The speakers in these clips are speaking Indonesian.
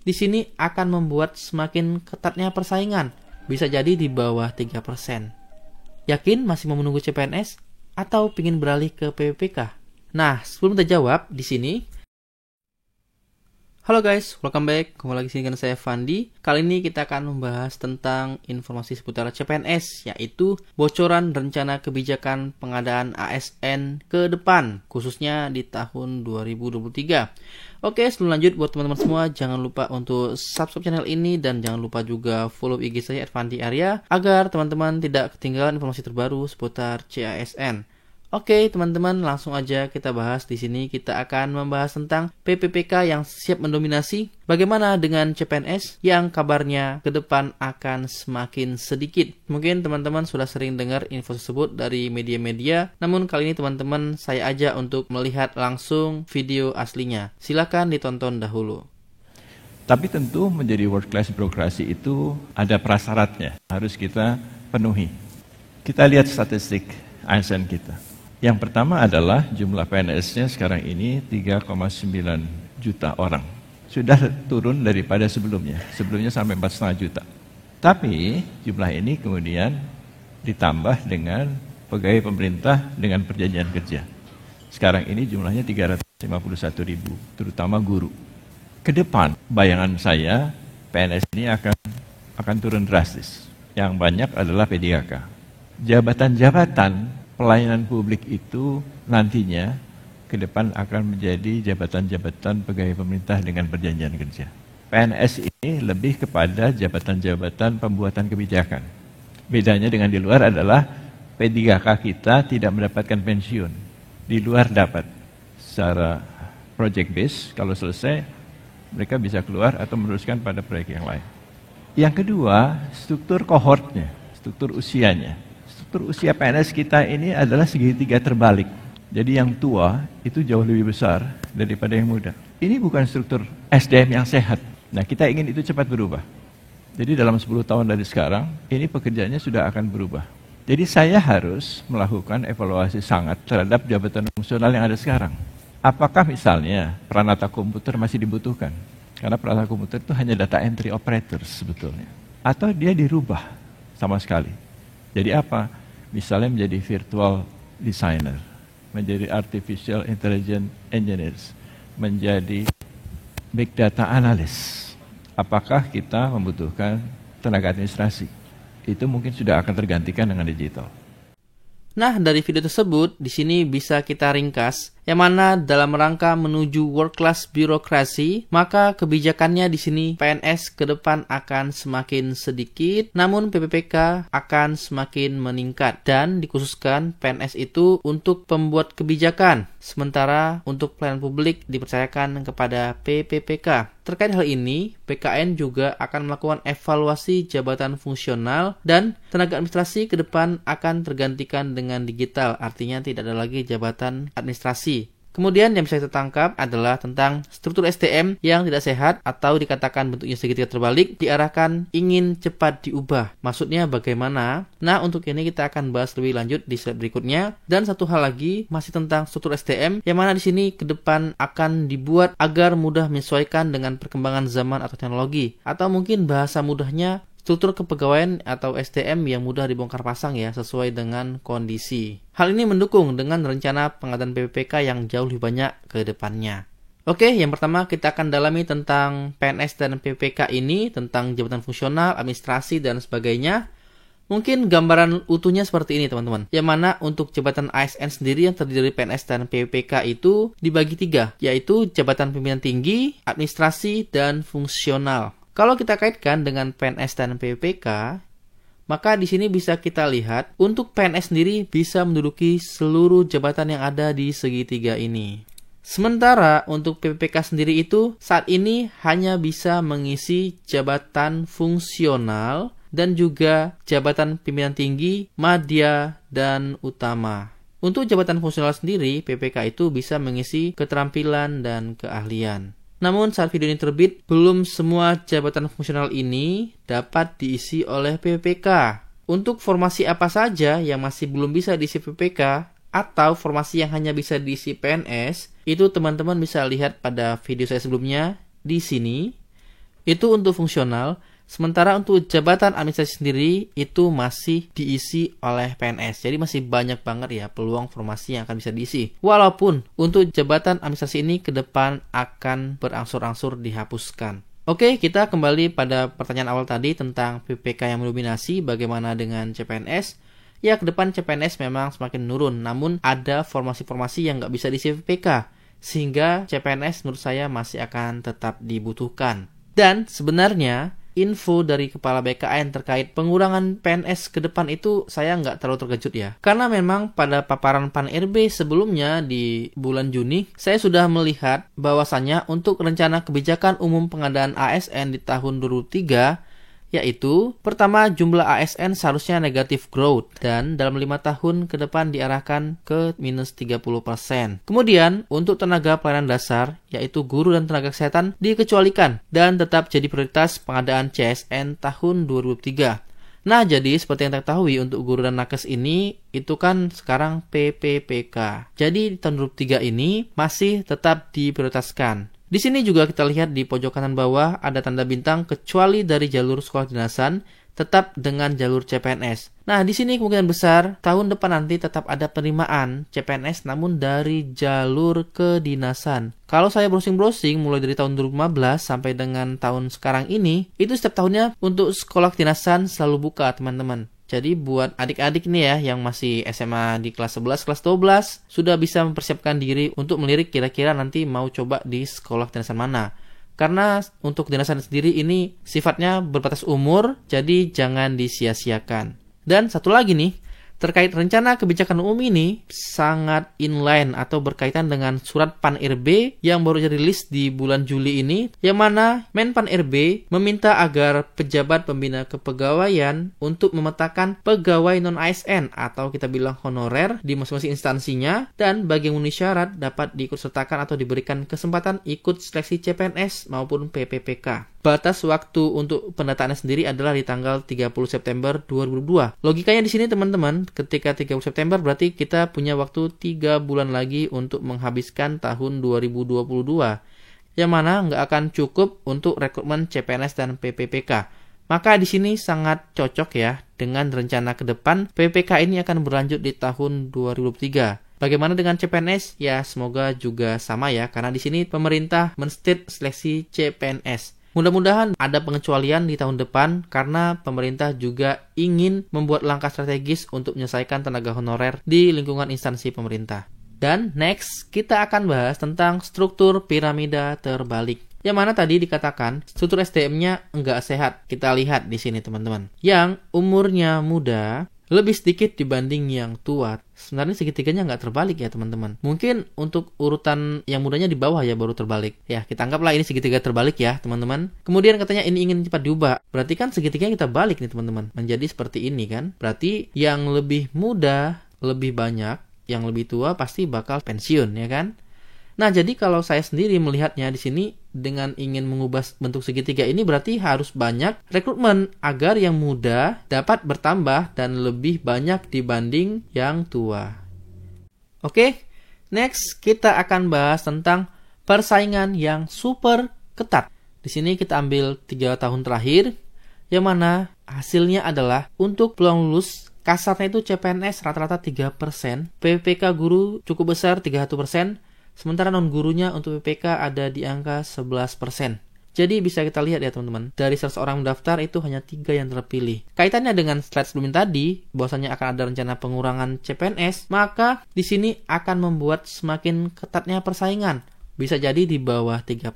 di sini akan membuat semakin ketatnya persaingan, bisa jadi di bawah 3%. Yakin masih mau menunggu CPNS atau ingin beralih ke PPPK? Nah, sebelum terjawab di sini, halo guys, welcome back. Kembali lagi sini dengan saya Fandi. Kali ini kita akan membahas tentang informasi seputar CPNS, yaitu bocoran rencana kebijakan pengadaan ASN ke depan, khususnya di tahun 2023. Oke, sebelum lanjut, buat teman-teman semua, jangan lupa untuk subscribe channel ini dan jangan lupa juga follow IG saya @fandi_arya agar teman-teman tidak ketinggalan informasi terbaru seputar CASN. Oke, teman-teman, langsung aja kita bahas di sini. Kita akan membahas tentang PPPK yang siap mendominasi. Bagaimana dengan CPNS yang kabarnya ke depan akan semakin sedikit. Mungkin teman-teman sudah sering dengar info tersebut dari media-media. Namun kali ini teman-teman saya ajak untuk melihat langsung video aslinya. Silakan ditonton dahulu. Tapi tentu menjadi world class birokrasi itu ada prasyaratnya. Harus kita penuhi. Kita lihat statistik ASN kita. Yang pertama adalah jumlah PNS-nya sekarang ini 3,9 juta orang. Sudah turun daripada sebelumnya. Sebelumnya sampai 4,5 juta. Tapi jumlah ini kemudian ditambah dengan pegawai pemerintah dengan perjanjian kerja. Sekarang ini jumlahnya 351 ribu, terutama guru. Kedepan bayangan saya PNS ini akan turun drastis. Yang banyak adalah P3K. Jabatan-jabatan pelayanan publik itu nantinya ke depan akan menjadi jabatan-jabatan pegawai pemerintah dengan perjanjian kerja. PNS ini lebih kepada jabatan-jabatan pembuatan kebijakan. Bedanya dengan di luar adalah P3K kita tidak mendapatkan pensiun. Di luar dapat secara project base, kalau selesai mereka bisa keluar atau meneruskan pada proyek yang lain. Yang kedua, struktur kohortnya, struktur usianya. Struktur usia PNS kita ini adalah segitiga terbalik. Jadi yang tua itu jauh lebih besar daripada yang muda. Ini bukan struktur SDM yang sehat. Nah, kita ingin itu cepat berubah. Jadi dalam 10 tahun dari sekarang, ini pekerjaannya sudah akan berubah. Jadi saya harus melakukan evaluasi sangat terhadap jabatan fungsional yang ada sekarang. Apakah misalnya peranata komputer masih dibutuhkan? Karena peranata komputer itu hanya data entry operators sebetulnya. Atau dia dirubah sama sekali. Jadi apa? Misalnya menjadi virtual designer, menjadi artificial intelligence engineers, menjadi big data analyst. Apakah kita membutuhkan tenaga administrasi? Itu mungkin sudah akan tergantikan dengan digital. Nah, dari video tersebut, di sini bisa kita ringkas, yang mana dalam rangka menuju world class birokrasi, maka kebijakannya di sini PNS ke depan akan semakin sedikit, namun PPPK akan semakin meningkat dan dikhususkan PNS itu untuk pembuat kebijakan, sementara untuk pelayanan publik dipercayakan kepada PPPK. Terkait hal ini, BKN juga akan melakukan evaluasi jabatan fungsional dan tenaga administrasi ke depan akan tergantikan dengan digital, artinya tidak ada lagi jabatan administrasi. Kemudian yang bisa kita tangkap adalah tentang struktur SDM yang tidak sehat atau dikatakan bentuknya segitiga terbalik diarahkan ingin cepat diubah. Maksudnya bagaimana? Nah, untuk ini kita akan bahas lebih lanjut di slide berikutnya. Dan satu hal lagi masih tentang struktur SDM yang mana di sini ke depan akan dibuat agar mudah menyesuaikan dengan perkembangan zaman atau teknologi. Atau mungkin bahasa mudahnya struktur kepegawaian atau SDM yang mudah dibongkar pasang ya, sesuai dengan kondisi. Hal ini mendukung dengan rencana pengadaan PPPK yang jauh lebih banyak ke depannya. Oke, yang pertama kita akan dalami tentang PNS dan PPPK ini, tentang jabatan fungsional, administrasi, dan sebagainya. Mungkin gambaran utuhnya seperti ini teman-teman. Yang mana untuk jabatan ASN sendiri yang terdiri dari PNS dan PPPK itu dibagi 3, yaitu jabatan pimpinan tinggi, administrasi, dan fungsional. Kalau kita kaitkan dengan PNS dan PPPK, maka di sini bisa kita lihat untuk PNS sendiri bisa menduduki seluruh jabatan yang ada di segitiga ini. Sementara untuk PPPK sendiri itu saat ini hanya bisa mengisi jabatan fungsional dan juga jabatan pimpinan tinggi, madya, dan utama. Untuk jabatan fungsional sendiri, PPK itu bisa mengisi keterampilan dan keahlian. Namun saat video ini terbit, belum semua jabatan fungsional ini dapat diisi oleh PPPK. Untuk formasi apa saja yang masih belum bisa diisi PPPK, atau formasi yang hanya bisa diisi PNS, itu teman-teman bisa lihat pada video saya sebelumnya di sini. Itu untuk fungsional, sementara untuk jabatan administrasi sendiri itu masih diisi oleh PNS. Jadi masih banyak banget ya peluang formasi yang akan bisa diisi. Walaupun untuk jabatan administrasi ini ke depan akan berangsur-angsur dihapuskan. Oke, kita kembali pada pertanyaan awal tadi tentang PPK yang mendominasi, bagaimana dengan CPNS? Ya, ke depan CPNS memang semakin menurun, namun ada formasi-formasi yang nggak bisa diisi PPK, sehingga CPNS menurut saya masih akan tetap dibutuhkan. Dan sebenarnya info dari Kepala BKN terkait pengurangan PNS ke depan itu saya nggak terlalu terkejut ya. Karena memang pada paparan Pan-RB sebelumnya di bulan Juni, saya sudah melihat bahwasannya untuk rencana kebijakan umum pengadaan ASN di tahun 2003, yaitu pertama jumlah ASN seharusnya negatif growth dan dalam 5 tahun ke depan diarahkan ke minus 30%. Kemudian untuk tenaga pelayanan dasar yaitu guru dan tenaga kesehatan dikecualikan dan tetap jadi prioritas pengadaan CSN tahun 2003. Nah, jadi seperti yang kita ketahui untuk guru dan nakes ini itu kan sekarang PPPK. Jadi di tahun 2003 ini masih tetap diprioritaskan. Di sini juga kita lihat di pojok kanan bawah ada tanda bintang kecuali dari jalur sekolah kedinasan tetap dengan jalur CPNS. Nah, di sini kemungkinan besar tahun depan nanti tetap ada penerimaan CPNS namun dari jalur kedinasan. Kalau saya browsing-browsing mulai dari tahun 2015 sampai dengan tahun sekarang ini, itu setiap tahunnya untuk sekolah kedinasan selalu buka, teman-teman. Jadi buat adik-adik nih ya yang masih SMA di kelas 11, kelas 12 sudah bisa mempersiapkan diri untuk melirik kira-kira nanti mau coba di sekolah kedinasan mana. Karena untuk kedinasan sendiri ini sifatnya berbatas umur, jadi jangan disia-siakan. Dan satu lagi nih, terkait rencana kebijakan umum ini sangat inline atau berkaitan dengan surat Pan-RB yang baru dirilis di bulan Juli ini, yang mana Menpan-RB meminta agar pejabat pembina kepegawaian untuk memetakan pegawai non-ASN atau kita bilang honorer di masing-masing instansinya, dan bagi yang memenuhi syarat dapat diikutsertakan atau diberikan kesempatan ikut seleksi CPNS maupun PPPK. Batas waktu untuk pendataannya sendiri adalah di tanggal 30 September 2002. Logikanya di sini teman-teman, ketika 30 September berarti kita punya waktu 3 bulan lagi untuk menghabiskan tahun 2022. Yang mana nggak akan cukup untuk rekrutmen CPNS dan PPPK. Maka di sini sangat cocok ya dengan rencana ke depan PPK ini akan berlanjut di tahun 2023. Bagaimana dengan CPNS? Ya, semoga juga sama ya, karena di sini pemerintah men-state seleksi CPNS. Mudah-mudahan ada pengecualian di tahun depan karena pemerintah juga ingin membuat langkah strategis untuk menyelesaikan tenaga honorer di lingkungan instansi pemerintah. Dan next, kita akan bahas tentang struktur piramida terbalik. Yang mana tadi dikatakan struktur SDM-nya enggak sehat. Kita lihat di sini teman-teman. Yang umurnya muda lebih sedikit dibanding yang tua. Sebenarnya segitiganya nggak terbalik ya teman-teman. Mungkin untuk urutan yang mudanya di bawah ya baru terbalik. Ya, kita anggaplah ini segitiga terbalik ya teman-teman. Kemudian katanya ini ingin cepat diubah. Berarti kan segitiganya kita balik nih teman-teman. Menjadi seperti ini kan. Berarti yang lebih muda lebih banyak, yang lebih tua pasti bakal pensiun ya kan. Nah, jadi kalau saya sendiri melihatnya di sini dengan ingin mengubah bentuk segitiga ini berarti harus banyak rekrutmen agar yang muda dapat bertambah dan lebih banyak dibanding yang tua. Oke, next kita akan bahas tentang persaingan yang super ketat. Di sini kita ambil 3 tahun terakhir yang mana hasilnya adalah untuk peluang lulus kasarnya itu CPNS rata-rata 3%, PPK guru cukup besar 31%, sementara non-gurunya untuk PPK ada di angka 11%. Jadi bisa kita lihat ya teman-teman, dari 100 orang mendaftar itu hanya 3 yang terpilih. Kaitannya dengan slide sebelumnya tadi, bahwasanya akan ada rencana pengurangan CPNS, maka di sini akan membuat semakin ketatnya persaingan. Bisa jadi di bawah 3%.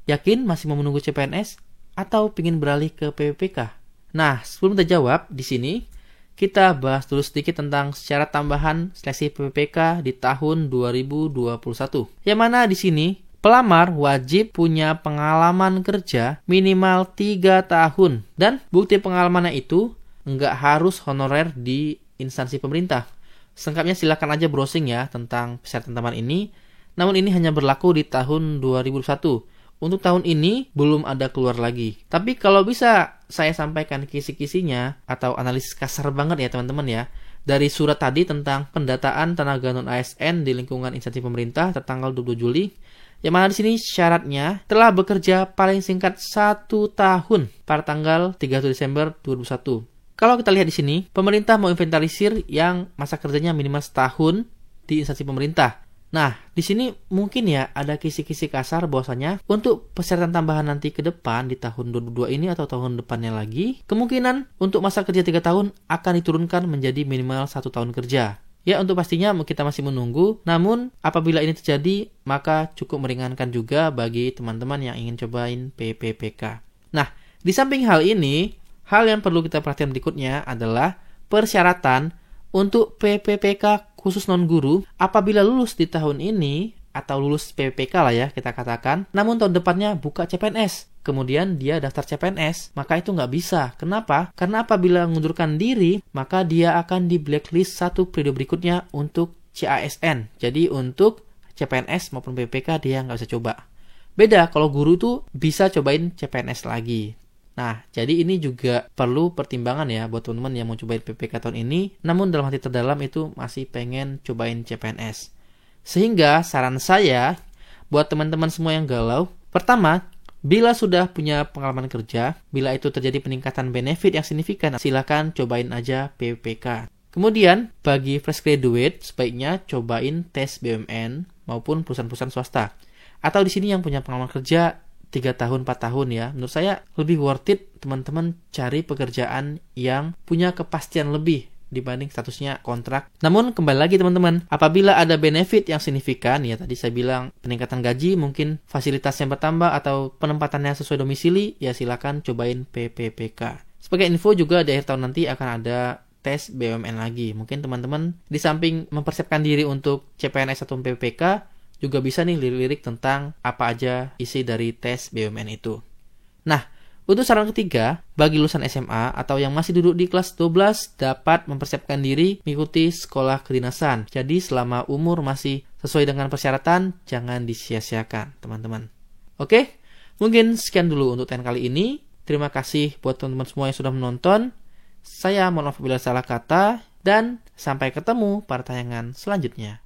Yakin masih mau menunggu CPNS? Atau ingin beralih ke PPK? Nah, sebelum kita jawab di sini, kita bahas dulu sedikit tentang syarat tambahan seleksi PPPK di tahun 2021. Yang mana di sini pelamar wajib punya pengalaman kerja minimal 3 tahun. Dan bukti pengalamannya itu nggak harus honorer di instansi pemerintah. Selengkapnya silakan aja browsing ya tentang syarat tambahan ini. Namun ini hanya berlaku di tahun 2021. Untuk tahun ini belum ada keluar lagi. Tapi kalau bisa saya sampaikan kisi-kisinya atau analisis kasar banget ya teman-teman ya. Dari surat tadi tentang pendataan tenaga non-ASN di lingkungan instansi pemerintah tertanggal 22 Juli. Yang mana di sini syaratnya telah bekerja paling singkat 1 tahun pada tanggal 31 Desember 2001. Kalau kita lihat di sini, pemerintah mau inventarisir yang masa kerjanya minimal setahun di instansi pemerintah. Nah, di sini mungkin ya ada kisi-kisi kasar bahwasanya untuk persyaratan tambahan nanti ke depan di tahun 2022 ini atau tahun depannya lagi, kemungkinan untuk masa kerja 3 tahun akan diturunkan menjadi minimal 1 tahun kerja. Ya, untuk pastinya kita masih menunggu, namun apabila ini terjadi, maka cukup meringankan juga bagi teman-teman yang ingin cobain PPPK. Nah, di samping hal ini, hal yang perlu kita perhatikan berikutnya adalah persyaratan untuk PPPK khusus non-guru apabila lulus di tahun ini, atau lulus PPPK lah ya kita katakan, namun tahun depannya buka CPNS. Kemudian dia daftar CPNS, maka itu nggak bisa. Kenapa? Karena apabila mengundurkan diri, maka dia akan di blacklist 1 periode berikutnya untuk CASN. Jadi untuk CPNS maupun PPK dia nggak bisa coba. Beda kalau guru tuh bisa cobain CPNS lagi. Nah, jadi ini juga perlu pertimbangan ya buat teman-teman yang mau cobain PPK tahun ini, namun dalam hati terdalam itu masih pengen cobain CPNS. Sehingga saran saya buat teman-teman semua yang galau, pertama, bila sudah punya pengalaman kerja, bila itu terjadi peningkatan benefit yang signifikan, silakan cobain aja PPK. Kemudian, bagi fresh graduate, sebaiknya cobain tes BUMN maupun perusahaan-perusahaan swasta. Atau di sini yang punya pengalaman kerja 3 tahun, 4 tahun ya. Menurut saya lebih worth it teman-teman cari pekerjaan yang punya kepastian lebih dibanding statusnya kontrak. Namun kembali lagi teman-teman, apabila ada benefit yang signifikan, ya tadi saya bilang peningkatan gaji, mungkin fasilitas yang bertambah atau penempatannya sesuai domisili, ya silakan cobain PPPK. Sebagai info juga di akhir tahun nanti akan ada tes BUMN lagi. Mungkin teman-teman di samping mempersiapkan diri untuk CPNS atau PPPK, juga bisa nih lirik-lirik tentang apa aja isi dari tes BUMN itu. Nah, untuk saran ketiga, bagi lulusan SMA atau yang masih duduk di kelas 12 dapat mempersiapkan diri mengikuti sekolah kedinasan. Jadi selama umur masih sesuai dengan persyaratan, jangan disia-siakan teman-teman. Oke, mungkin sekian dulu untuk TN kali ini. Terima kasih buat teman-teman semua yang sudah menonton. Saya mohon maaf bila salah kata dan sampai ketemu pada tayangan selanjutnya.